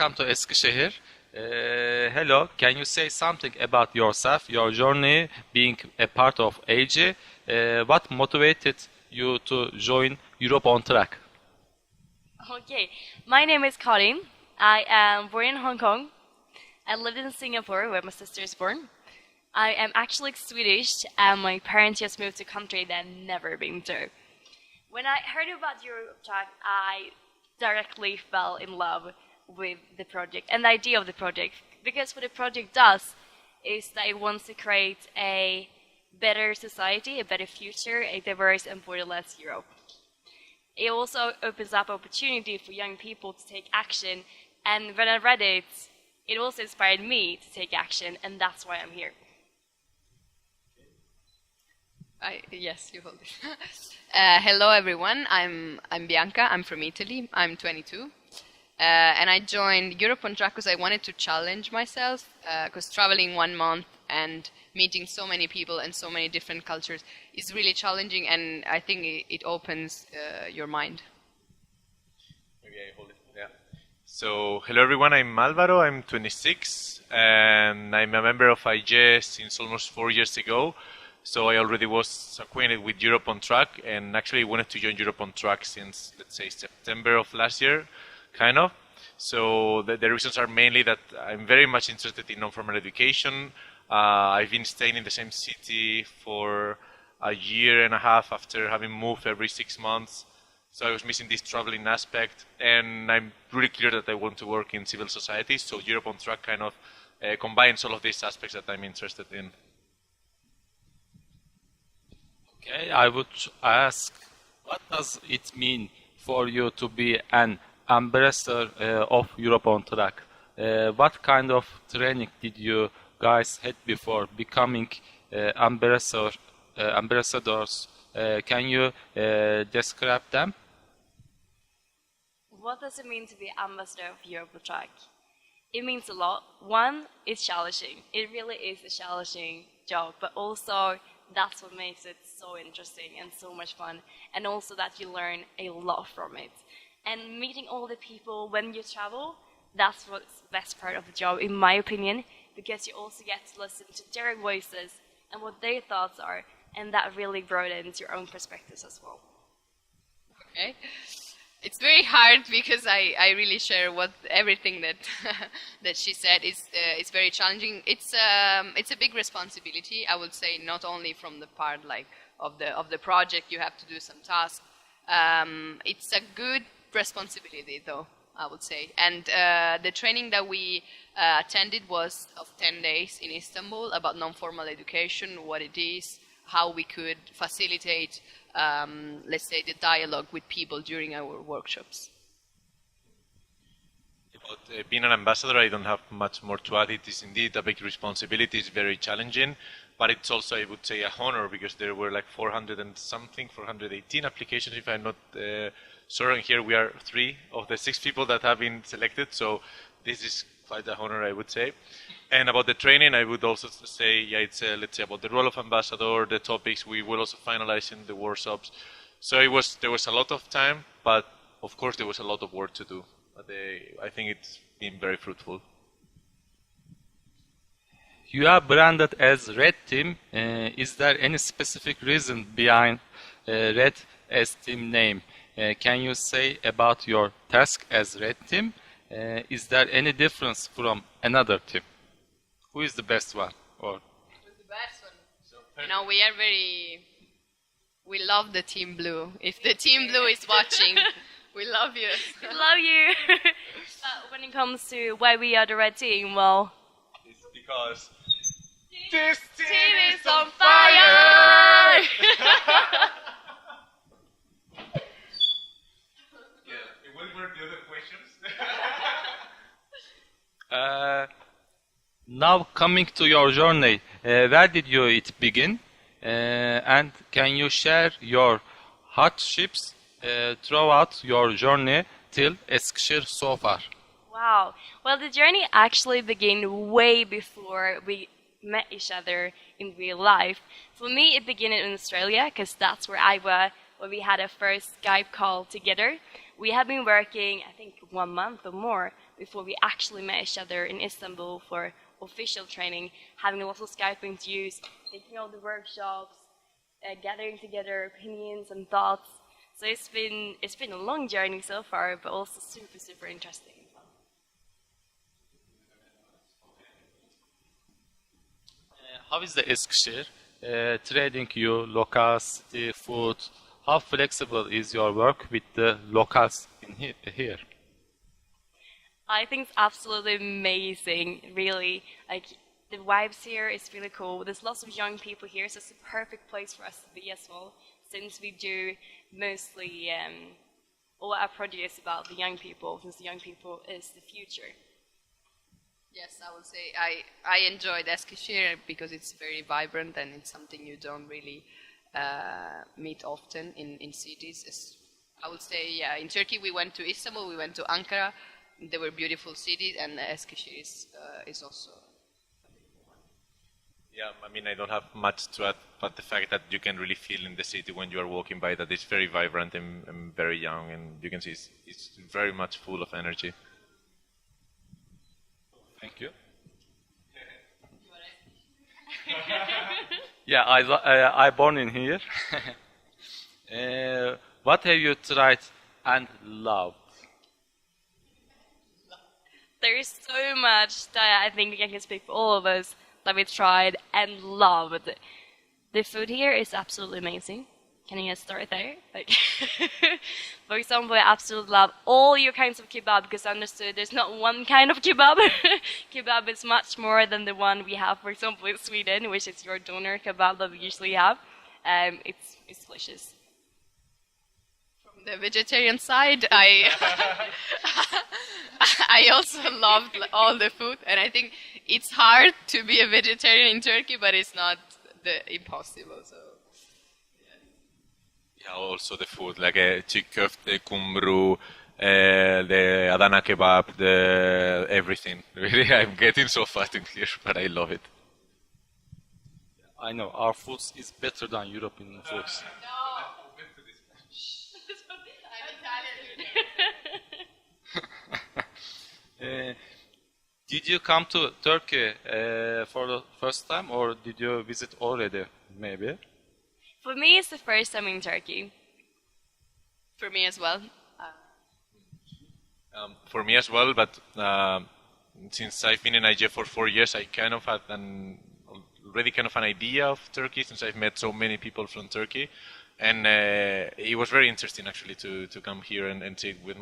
welcome to Eskişehir. Hello, can you say something about yourself, your journey being a part of AEGEE? What motivated you to join Europe on Track? Okay, my name is Karin. I am born in Hong Kong. I lived in Singapore where my sister is born. I am actually Swedish and my parents just moved to a country that I've never been to. When I heard about Europe Track, I directly fell in love with the project and the idea of the project, because what the project does is that it wants to create a better society, a better future, a diverse and borderless Europe. It also opens up opportunity for young people to take action, and when I read it, it also inspired me to take action, and that's why I'm here. Yes, you hold it. Hello, everyone. I'm Bianca. I'm from Italy. I'm 22. And I joined Europe on Track because I wanted to challenge myself, because traveling 1 month and meeting so many people and so many different cultures is really challenging, and I think it opens your mind. Okay, hold it. Yeah. So, hello everyone. I'm Alvaro. I'm 26, and I'm a member of AEGEE since almost 4 years ago. So I already was acquainted with Europe on Track, and actually wanted to join Europe on Track since, let's say, September of last year, kind of. So the reasons are mainly that I'm very much interested in non-formal education. I've been staying in the same city for a year and a half after having moved every 6 months. So I was missing this traveling aspect, and I'm really clear that I want to work in civil society. So Europe on Track kind of combines all of these aspects that I'm interested in. Okay, I would ask, what does it mean for you to be an ambassador of Europe on Track? What kind of training did you guys had before becoming ambassadors? Can you describe them? What does it mean to be ambassador of Europe on Track? It means a lot. One, it's challenging. It really is a challenging job, but also that's what makes it so interesting and so much fun, and also that you learn a lot from it. And meeting all the people when you travel, that's what's the best part of the job, in my opinion, because you also get to listen to their voices and what their thoughts are, and that really broadens your own perspectives as well. Okay. It's very hard because I really share everything that that she said. It's very challenging. It's a big responsibility, I would say, not only from the part like of the project. You have to do some tasks. It's a good responsibility, though, I would say. And the training that we attended was of 10 days in Istanbul about non-formal education, what it is, how we could facilitate, let's say, the dialogue with people during our workshops. About being an ambassador, I don't have much more to add. It is indeed a big responsibility. It's very challenging, but it's also, I would say, a honor, because there were like 400 and something, 418 applications, if I'm not sure. And here we are 3 of the 6 people that have been selected. So this is quite a honor, I would say. And about the training, I would also say, yeah, it's let's say about the role of ambassador, the topics. We will also finalize in the workshops. So there was a lot of time, but of course there was a lot of work to do. But I think it's been very fruitful. You are branded as Red Team. Is there any specific reason behind Red as team name? Can you say about your task as Red Team? Is there any difference from another team? Who is the best one? Or Who's the best one? You know, we love the Team Blue. If the Team Blue is watching, we love you. We love you. But when it comes to why we are the Red Team, well, It's because this team is on fire! Yeah. What were the other questions? now coming to your journey, where did it begin? And can you share your hardships throughout your journey till Eskişehir so far? Wow. Well, the journey actually began way before we met each other in real life. For me, it began in Australia, because that's where I was when we had our first Skype call together. We had been working, I think, 1 month or more before we actually met each other in Istanbul for official training, having a lot of Skype interviews, taking all the workshops, gathering together opinions and thoughts. So it's been a long journey so far, but also super interesting. How is the Eskişehir? Trading you, locals, the food. How flexible is your work with the locals in here? I think it's absolutely amazing, really. Like, the vibes here is really cool. There's lots of young people here, so it's a perfect place for us to be as well, since we do mostly all our projects about the young people, since the young people is the future. Yes, I would say I enjoyed Eskişehir because it's very vibrant and it's something you don't really meet often in cities. I would say, yeah, in Turkey we went to Istanbul, we went to Ankara. They were beautiful cities, and Eskişehir is also. Yeah, I mean, I don't have much to add, but the fact that you can really feel in the city when you are walking by that it's very vibrant and very young, and you can see it's very much full of energy. Thank you. Yeah, I born in here. What have you tried and loved? There's so much that I think I can speak for all of us that we tried and loved. The food here is absolutely amazing. Can you just start there? Like, for example, I absolutely love all your kinds of kebab because I understood there's not one kind of kebab. Kebab is much more than the one we have, for example, in Sweden, which is your doner kebab that we usually have. It's delicious. From the vegetarian side, I I also loved all the food, and I think it's hard to be a vegetarian in Turkey, but it's not impossible. So. Yeah, also the food, like çiğ köfte, kumru, the Adana kebab, everything. Really, I'm getting so fat in here, but I love it. I know our foods is better than European foods. Did you come to Turkey for the first time, or did you visit already? Maybe. For me, it's the first time in Turkey. For me as well. For me as well, but since I've been in AEGEE for 4 years, I kind of had already kind of an idea of Turkey since I've met so many people from Turkey, and it was very interesting actually to come here and see it with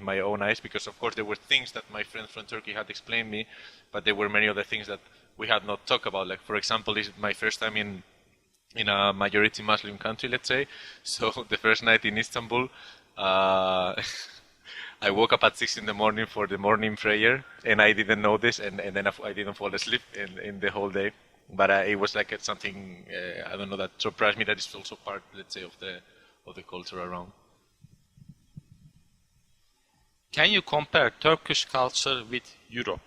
my own eyes, because of course there were things that my friends from Turkey had explained me, but there were many other things that we had not talked about. Like, for example, this is my first time in a majority Muslim country, let's say. So the first night in Istanbul, I woke up at 6 in the morning for the morning prayer, and I didn't know this, and then I didn't fall asleep in the whole day. But it was like something, I don't know, that surprised me that it's also part, let's say, of the culture around. Can you compare Turkish culture with Europe?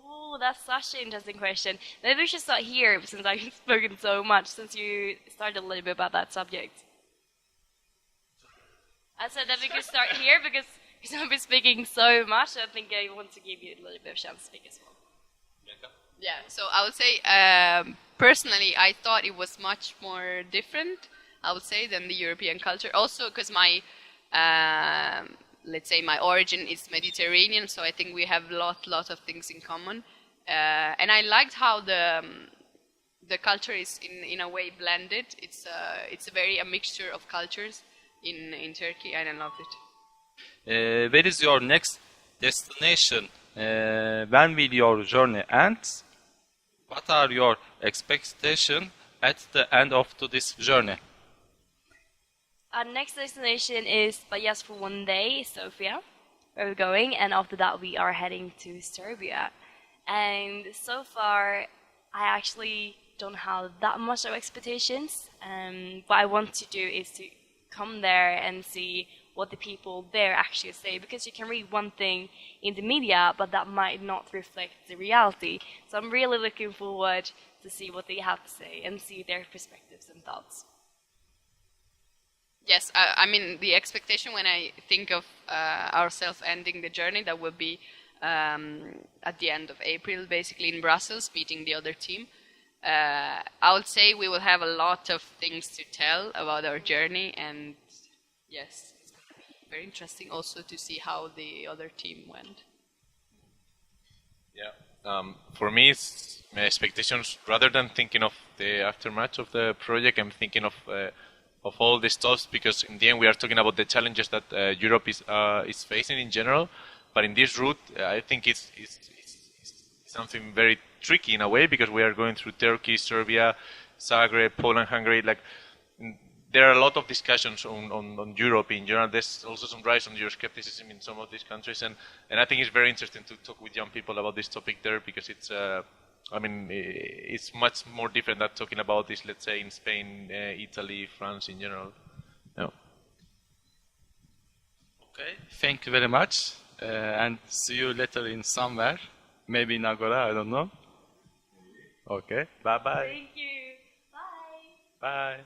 Oh, that's such an interesting question. Maybe we should start here, since I've spoken so much, since you started a little bit about that subject. I said that we could start here because I've been speaking so much, I think I want to give you a little bit of a chance to speak as well. Yeah, so I would say, personally, I thought it was much more different, I would say, than the European culture. Also, because my, let's say, my origin is Mediterranean, so I think we have lot of things in common. And I liked how the culture is in a way blended. It's a very a mixture of cultures in Turkey, and I loved it. Where is your next destination? When will your journey end? What are your expectations at the end of this journey? Our next destination is, but just for one day, Sofia, where we're going, and after that we are heading to Serbia. And so far, I actually don't have that much of expectations. What I want to do is to come there and see what the people there actually say, because you can read one thing in the media, but that might not reflect the reality. So I'm really looking forward to see what they have to say and see their perspectives and thoughts. Yes, I mean, the expectation when I think of ourselves ending the journey, that would be at the end of April, basically in Brussels, beating the other team. I would say we will have a lot of things to tell about our journey, and yes, it's going to be very interesting also to see how the other team went. Yeah. For me, it's my expectations. Rather than thinking of the aftermath of the project, I'm thinking of all the stuff, because in the end we are talking about the challenges that Europe is facing in general. But in this route, I think it's something very tricky in a way, because we are going through Turkey, Serbia, Zagreb, Poland, Hungary. Like, there are a lot of discussions on Europe in general. There's also some rise on Euroscepticism in some of these countries, and I think it's very interesting to talk with young people about this topic there, because it's it's much more different than talking about this, let's say, in Spain, Italy, France in general. Yeah. Okay, thank you very much, and see you later in somewhere, maybe in Agora, I don't know. Okay, bye bye. Thank you. Bye. Bye.